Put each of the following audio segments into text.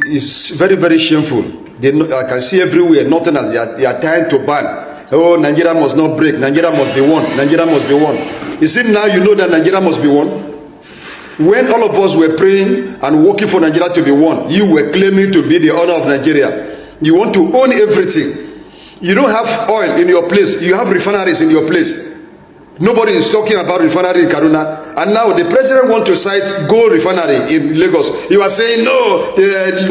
is very, very shameful. I can see everywhere, nothing as they are trying to ban. Oh, Nigeria must not break. Nigeria must be one. Nigeria must be one. Is it now you know that Nigeria must be one? When all of us were praying and working for Nigeria to be one, you were claiming to be the owner of Nigeria. You want to own everything. You don't have oil in your place. You have refineries in your place. Nobody is talking about refinery in Kaduna. And now the president wants to cite gold refinery in Lagos. You are saying, no,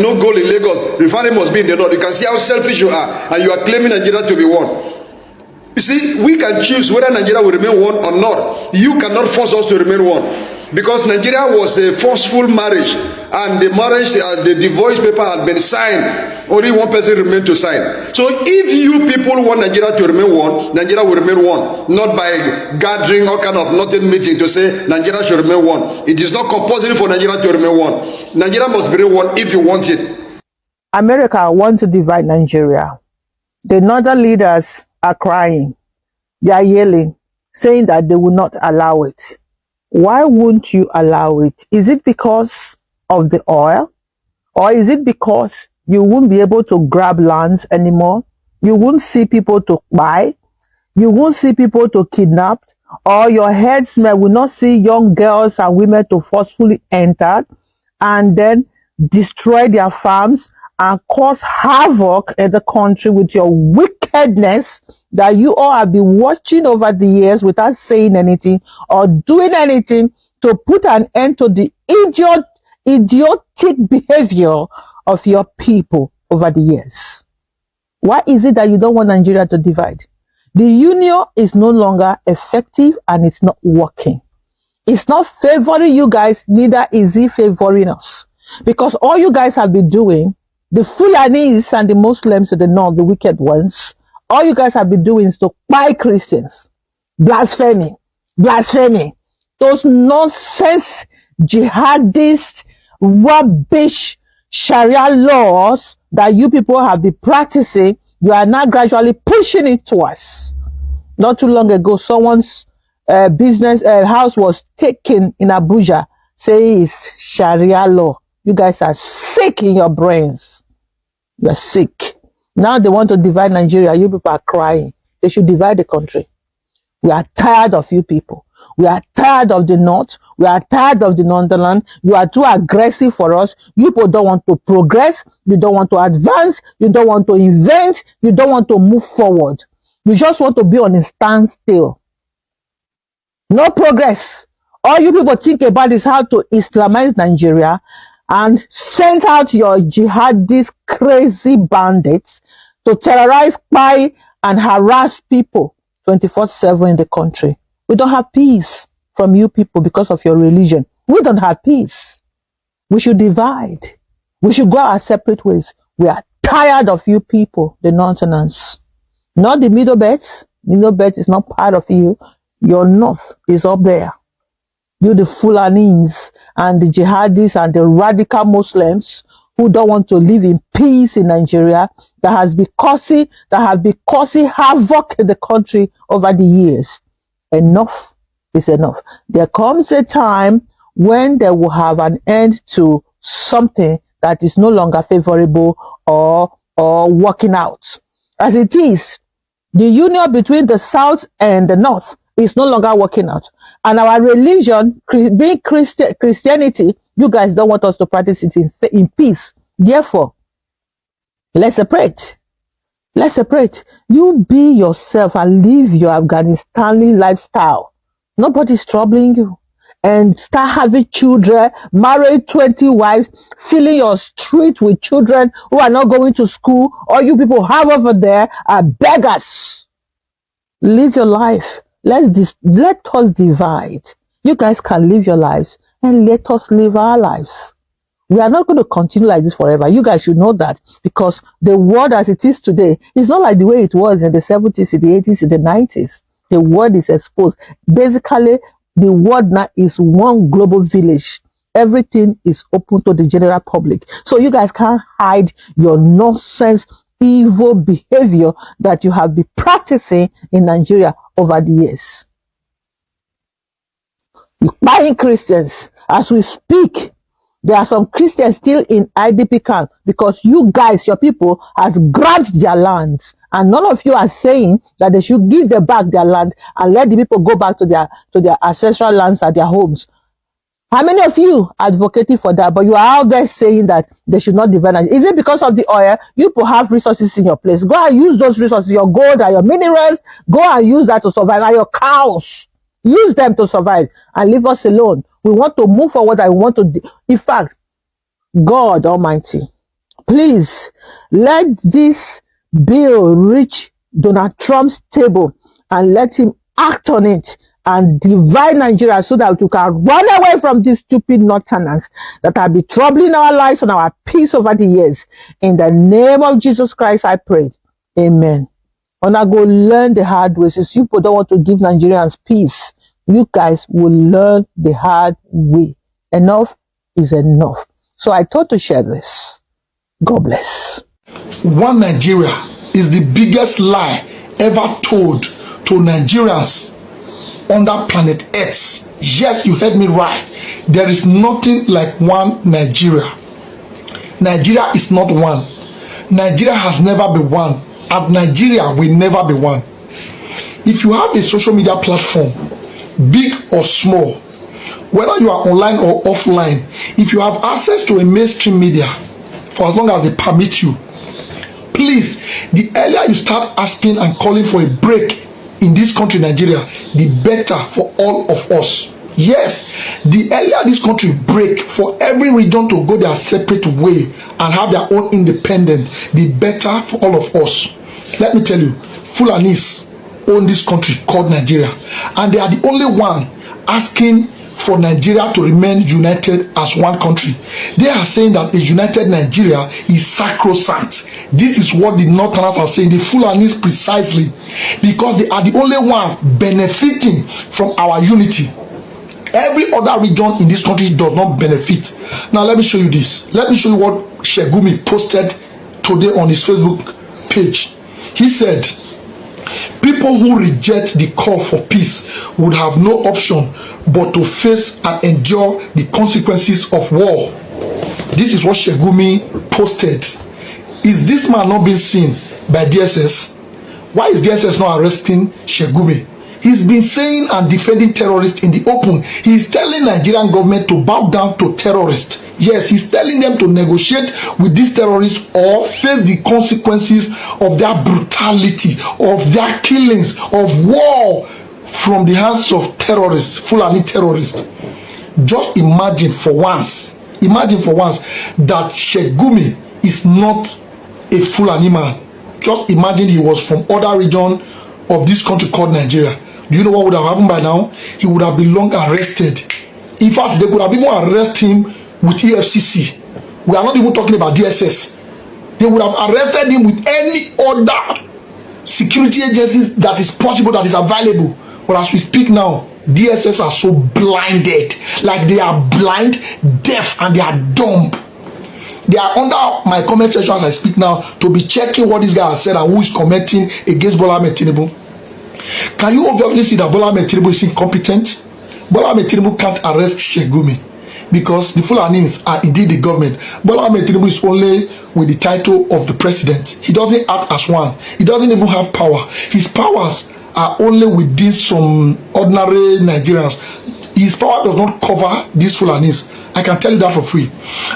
no gold in Lagos. Refinery must be in the north. You can see how selfish you are. And you are claiming Nigeria to be one. You see, we can choose whether Nigeria will remain one or not. You cannot force us to remain one. Because Nigeria was a forceful marriage. And the marriage, the divorce paper had been signed. Only one person remained to sign. So if you people want Nigeria to remain one, Nigeria will remain one. Not by gathering all kind of nothing meeting to say Nigeria should remain one. It is not compulsory for Nigeria to remain one. Nigeria must remain one if you want it. America wants to divide Nigeria. The northern leaders are crying. They are yelling, saying that they will not allow it. Why won't you allow it? Is it because of the oil? Or is it because you won't be able to grab lands anymore? You won't see people to buy. You won't see people to kidnap. Or your headsmen will not see young girls and women to forcefully enter and then destroy their farms and cause havoc in the country with your wickedness that you all have been watching over the years without saying anything or doing anything to put an end to the idiotic behavior of your people over the years. Why is it that you don't want Nigeria to divide? The union is no longer effective and it's not working. It's not favoring you guys, neither is it favoring us. Because all you guys have been doing, the Fulanis and the Muslims in the north, the wicked ones, all you guys have been doing is to buy Christians. Blasphemy. Blasphemy. Those nonsense, jihadist, rubbish, Sharia laws that you people have been practicing, you are now gradually pushing it to us. Not too long ago, someone's house was taken in Abuja, saying it's Sharia law. You guys are sick in your brains. You are sick. Now they want to divide Nigeria. You people are crying. They should divide the country. We are tired of you people. We are tired of the North. We are tired of the Northern. You are too aggressive for us. You people don't want to progress. You don't want to advance. You don't want to invent. You don't want to move forward. You just want to be on a standstill. No progress. All you people think about is how to Islamize Nigeria and send out your jihadist crazy bandits to terrorize, spy, and harass people 24/7 in the country. We don't have peace from you people because of your religion. We don't have peace. We should divide. We should go our separate ways. We are tired of you people, the Northerners. Not the Middle Belt. Middle Belt is not part of you. Your North is up there. You the Fulanis and the jihadists and the radical Muslims who don't want to live in peace in Nigeria, that have been causing havoc in the country over the years. Enough is enough. There comes a time when they will have an end to something that is no longer favorable or working out. As it is, the union between the South and the North is no longer working out. And our religion, being Christianity, you guys don't want us to practice it in peace. Therefore, let's separate. Let's separate. You be yourself and live your Afghanistani lifestyle. Nobody's troubling you. And start having children, marry 20 wives, filling your street with children who are not going to school. All you people have over there are beggars. Live your life. Let us divide. You guys can live your lives and let us live our lives. We are not going to continue like this forever. You guys should know that, because the world as it is today is not like the way it was in the 70s, in the 80s, in the 90s. The world is exposed. Basically, the world now is one global village. Everything is open to the general public. So you guys can't hide your nonsense, evil behavior that you have been practicing in Nigeria over the years. You're buying Christians. As we speak, There are some Christians still in IDP camp because you guys, your people, has grabbed their lands. And none of you are saying that they should give them back their land and let the people go back to their ancestral lands and their homes. How many of you advocating for that? But you are out there saying that they should not divide. Is it because of the oil? You people have resources in your place. Go and use those resources, your gold and your minerals. Go and use that to survive. And your cows, use them to survive and leave us alone. We want to move forward. I want to, in fact, God Almighty, please let this bill reach Donald Trump's table and let him act on it and divide Nigeria so that we can run away from these stupid northerners that have been troubling our lives and our peace over the years. In the name of Jesus Christ, I pray. Amen. And I go learn the hard way. Since you people don't want to give Nigerians peace, you guys will learn the hard way. Enough is enough. So I thought to share this. God bless. One Nigeria is the biggest lie ever told to Nigerians under planet Earth. Yes, you heard me right. There is nothing like one Nigeria. Nigeria is not one. Nigeria has never been one. And Nigeria will never be one. If you have a social media platform, big or small, whether you are online or offline, if you have access to a mainstream media for as long as they permit you, please, the earlier you start asking and calling for a break in this country, Nigeria, the better for all of us. Yes, the earlier this country break for every region to go their separate way and have their own independence, the better for all of us. Let me tell you, Fulanis own this country called Nigeria, and they are the only one asking for Nigeria to remain united as one country. They are saying that a united Nigeria is sacrosanct. This is what the Northerners are saying, the Fulanis precisely, because they are the only ones benefiting from our unity. Every other region in this country does not benefit. Now let me show you this. Let me show you what Shegumi posted today on his Facebook page. He said, people who reject the call for peace would have no option but to face and endure the consequences of war. This is what Shegumi posted. Is this man not being seen by DSS? Why is DSS not arresting Shegumi? He's been saying and defending terrorists in the open. He's telling Nigerian government to bow down to terrorists. Yes, he's telling them to negotiate with these terrorists or face the consequences of their brutality, of their killings, of war from the hands of terrorists, Fulani terrorists. Just imagine for once that Shegumi is not a Fulani man. Just imagine he was from other region of this country called Nigeria. Do you know what would have happened by now? He would have been long arrested. In fact, they could have even arrested him with EFCC. We are not even talking about DSS. They would have arrested him with any other security agencies that is possible, that is available. But as we speak now, DSS are so blinded. Like they are blind, deaf, and they are dumb. They are under my comment section as I speak now to be checking what this guy has said and who is commenting against Bola Ahmed Tinubu. Can you obviously see that Bola Ahmed Tinubu is incompetent? Bola Ahmed Tinubu can't arrest Shegumi because the Fulanis are indeed the government. Bola Ahmed Tinubu is only with the title of the president. He doesn't act as one. He doesn't even have power. His powers are only within some ordinary Nigerians. His power does not cover these Fulanis. I can tell you that for free.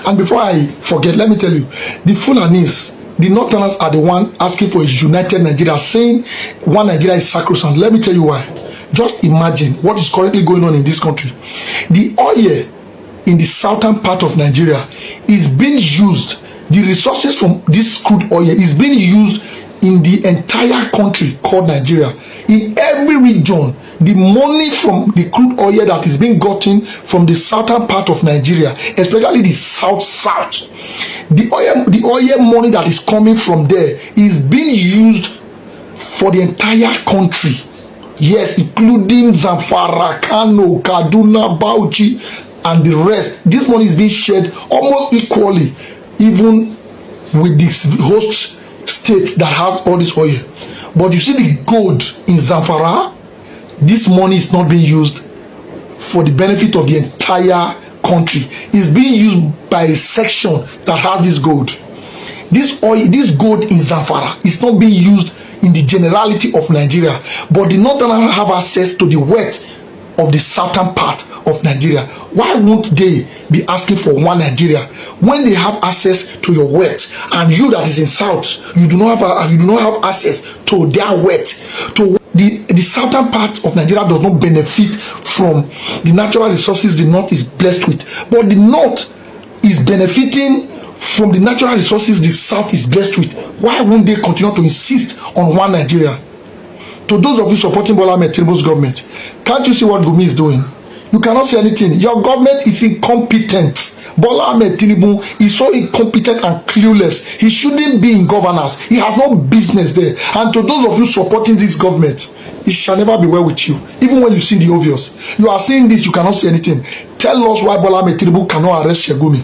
And before I forget, let me tell you, the Fulanis, the Northerners are the one asking for a united Nigeria, saying one Nigeria is sacrosanct. Let me tell you why. Just imagine what is currently going on in this country. The oil in the southern part of Nigeria is being used, the resources from this crude oil is being used in the entire country called Nigeria. In every region, the money from the crude oil that is being gotten from the southern part of Nigeria, especially the south, the oil money that is coming from there is being used for the entire country. Yes, including Zamfara, Kano, Kaduna, Bauchi, and the rest. This money is being shared almost equally, even with this host state that has all this oil. But you see the gold in Zamfara, this money is not being used for the benefit of the entire country. country is being used by a section that has this gold. This oil, this gold in Zamfara is not being used in the generality of Nigeria, but the northerners have access to the wealth of the southern part of Nigeria. Why won't they be asking for one Nigeria when they have access to your wealth, and you that is in south, you do not have access to their wealth? To the southern part of Nigeria does not benefit from the natural resources the north is blessed with, but the north is benefiting from the natural resources the south is blessed with. Why won't they continue to insist on one Nigeria? To those of you supporting Bola Ahmed Tinubu's government, can't you see what Gumi is doing? You cannot say anything. Your government is incompetent. Bola Ahmed Tinubu is so incompetent and clueless. He shouldn't be in governance. He has no business there. And to those of you supporting this government, it shall never be well with you. Even when you see the obvious, you are saying this, you cannot say anything. Tell us why Bola Ahmed Tinubu cannot arrest Shegumi.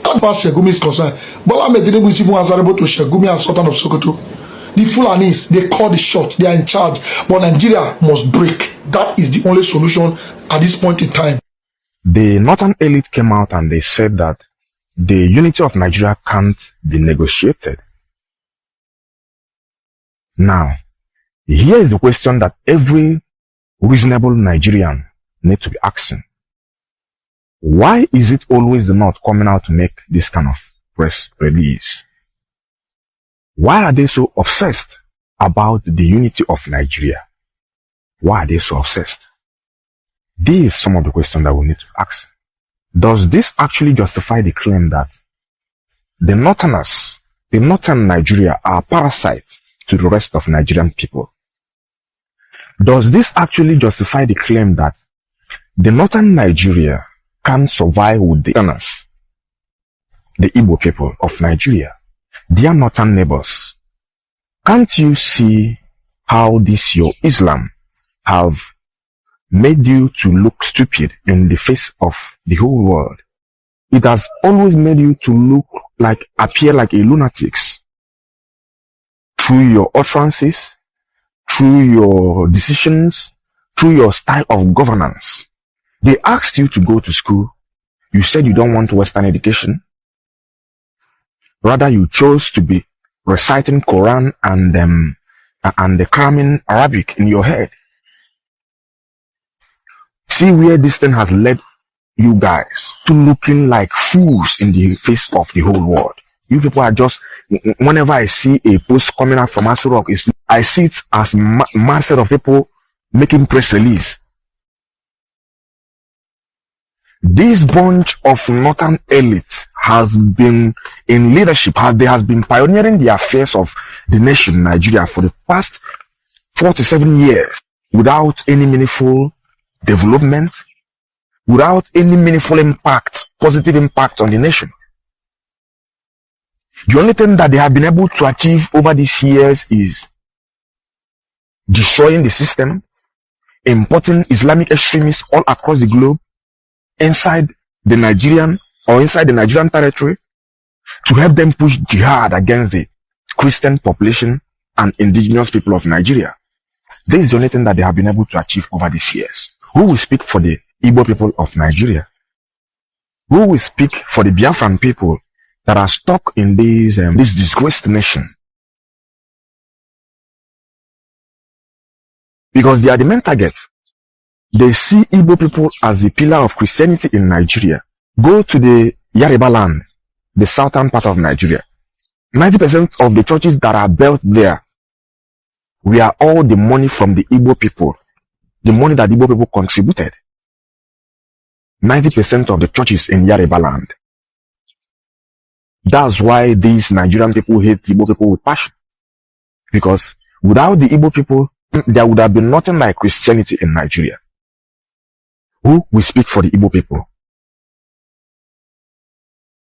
As far as Shegumi is concerned, Bola Ahmed Tinubu is even answerable to Shegumi and Sultan of Sokoto. The Fulanis, they call the shots, they are in charge, but Nigeria must break. That is the only solution at this point in time. The northern elite came out and they said that the unity of Nigeria can't be negotiated. Now, here is the question that every reasonable Nigerian needs to be asking. Why is it always the North coming out to make this kind of press release? Why are they so obsessed about the unity of Nigeria? Why are they so obsessed? These are some of the questions that we need to ask. Does this actually justify the claim that the Northerners, the Northern Nigeria, are parasites to the rest of Nigerian people? Does this actually justify the claim that the Northern Nigeria can survive with the Northerners, the Igbo people of Nigeria, their northern neighbors? Can't you see how this your Islam have made you to look stupid in the face of the whole world? It has always made you to appear like a lunatics through your utterances, through your decisions, through your style of governance. They asked you to go to school. You said you don't want Western education. Rather, you chose to be reciting Quran and cramming Arabic in your head. See where this thing has led you guys to looking like fools in the face of the whole world. You people are just, whenever I see a post coming out from Aso Rock, I see it as mass of people making press release. This bunch of northern elite has been in leadership, they has been pioneering the affairs of the nation Nigeria for the past 47 years without any meaningful development, without any meaningful impact, positive impact on the nation. The only thing that they have been able to achieve over these years is destroying the system, importing Islamic extremists all across the globe, inside the Nigerian territory, to help them push jihad against the Christian population and indigenous people of Nigeria. This is the only thing that they have been able to achieve over these years. Who will speak for the Igbo people of Nigeria? Who will speak for the Biafran people that are stuck in this disgraced nation? Because they are the main target. They see Igbo people as the pillar of Christianity in Nigeria. Go to the Yoruba land, the southern part of Nigeria. 90% of the churches that are built there were all the money from the Igbo people, the money that the Igbo people contributed. 90% of the churches in Yoruba land. That's why these Nigerian people hate Igbo people with passion. Because without the Igbo people, there would have been nothing like Christianity in Nigeria. Who will speak for the Igbo people?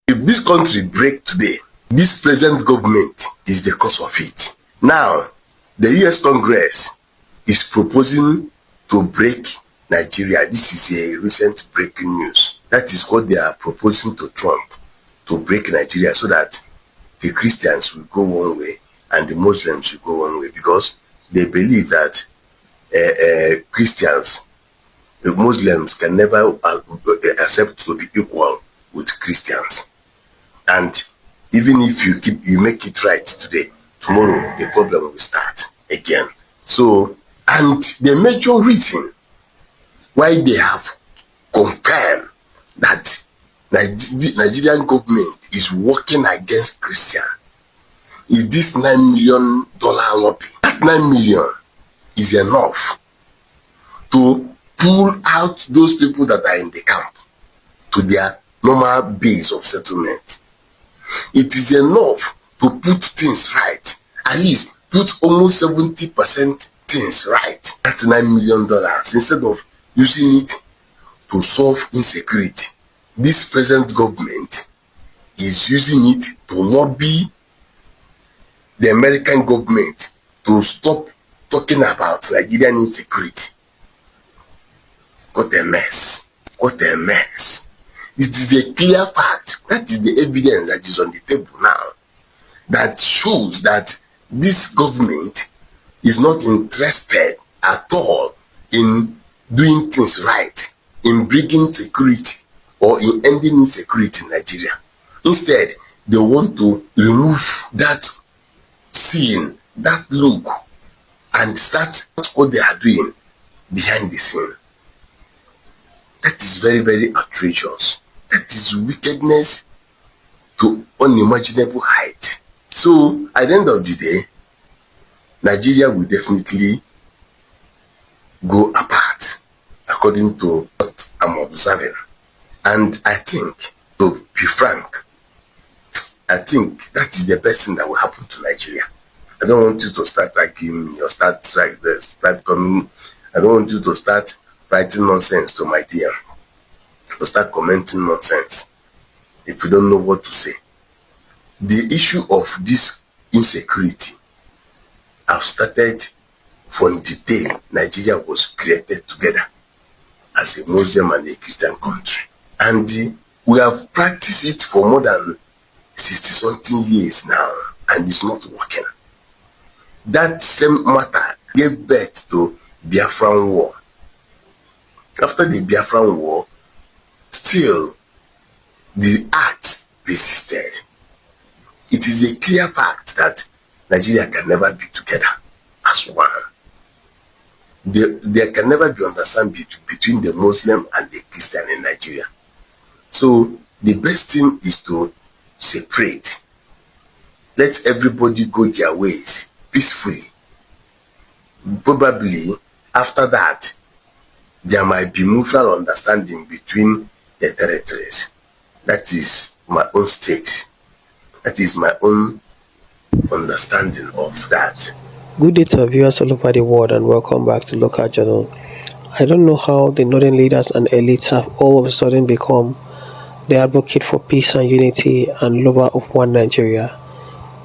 If this country break today, this present government is the cause of it. Now, the US Congress is proposing to break Nigeria. This is a recent breaking news. That is what they are proposing to Trump, to break Nigeria so that the Christians will go one way and the Muslims will go one way, because they believe that Christians The Muslims can never accept to be equal with Christians. And even if you make it right today, tomorrow the problem will start again. So, and the major reason why they have confirmed that Nigerian government is working against Christian is this $9 million lobby. That 9 million is enough to pull out those people that are in the camp to their normal base of settlement. It is enough to put things right, at least put almost 70% things right. That's $9 million instead of using it to solve insecurity. This present government is using it to lobby the American government to stop talking about Nigerian insecurity. What a mess. What a mess. It is a clear fact. That is the evidence that is on the table now that shows that this government is not interested at all in doing things right, in bringing security or in ending insecurity in Nigeria. Instead, they want to remove that scene, that look, and start what they are doing behind the scene. That is very, very outrageous. That is wickedness to unimaginable height. So, at the end of the day, Nigeria will definitely go apart, according to what I'm observing. And I think, to be frank, I think that is the best thing that will happen to Nigeria. I don't want you to start arguing me or start coming. I don't want you to start writing nonsense to my DM or start commenting nonsense if you don't know what to say. The issue of this insecurity have started from the day Nigeria was created together as a Muslim and a Christian country. And we have practiced it for more than 60-something years now, and it's not working. That same matter gave birth to Biafran War. After the Biafran War, still the act persisted. It is a clear fact that Nigeria can never be together as one. There can never be understanding between the Muslim and the Christian in Nigeria. So the best thing is to separate. Let everybody go their ways peacefully. Probably after that, there might be mutual understanding between the territories. That is my own stakes. That is my own understanding of that. Good day to our viewers all over the world, and welcome back to Local Journal. I don't know how the northern leaders and elites have all of a sudden become the advocate for peace and unity and lover of one Nigeria.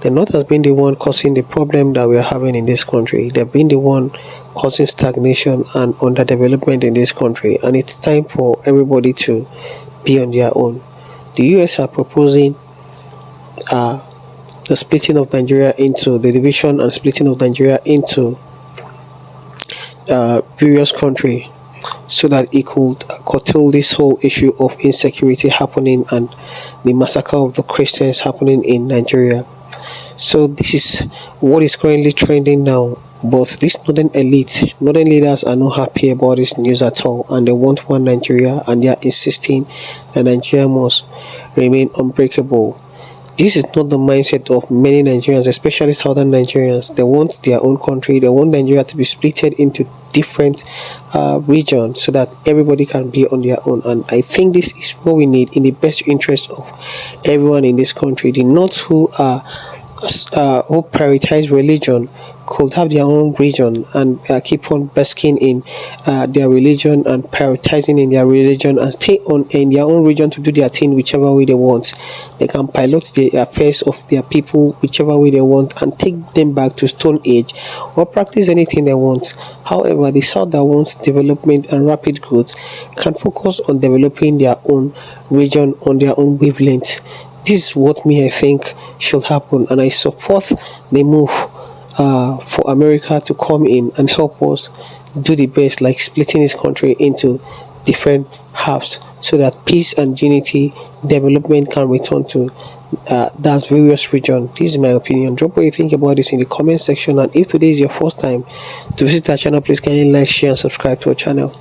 The North has been the one causing the problem that we are having in this country. They've been the one causing stagnation and underdevelopment in this country, and it's time for everybody to be on their own. The US are proposing the splitting of Nigeria into the division and splitting of Nigeria into various countries so that it could curtail this whole issue of insecurity happening and the massacre of the Christians happening in Nigeria. So this is what is currently trending now. But these northern leaders are not happy about this news at all, and they want one Nigeria, and they are insisting that Nigeria must remain unbreakable. This is not the mindset of many Nigerians, especially southern Nigerians. They want their own country. They want Nigeria to be splitted into different regions so that everybody can be on their own. And I think this is what we need in the best interest of everyone in this country. The North who prioritize religion could have their own region and keep on basking in their religion and prioritizing in their religion and stay on in their own region to do their thing whichever way they want. They can pilot the affairs of their people whichever way they want and take them back to Stone Age or practice anything they want. However, the South that wants development and rapid growth can focus on developing their own region on their own wavelength. This is what I think should happen, and I support the move for America to come in and help us do the best, like splitting this country into different halves, so that peace and unity, development can return to that various region. This is my opinion. Drop what you think about this in the comment section, and if today is your first time to visit our channel, please kindly like, share and subscribe to our channel.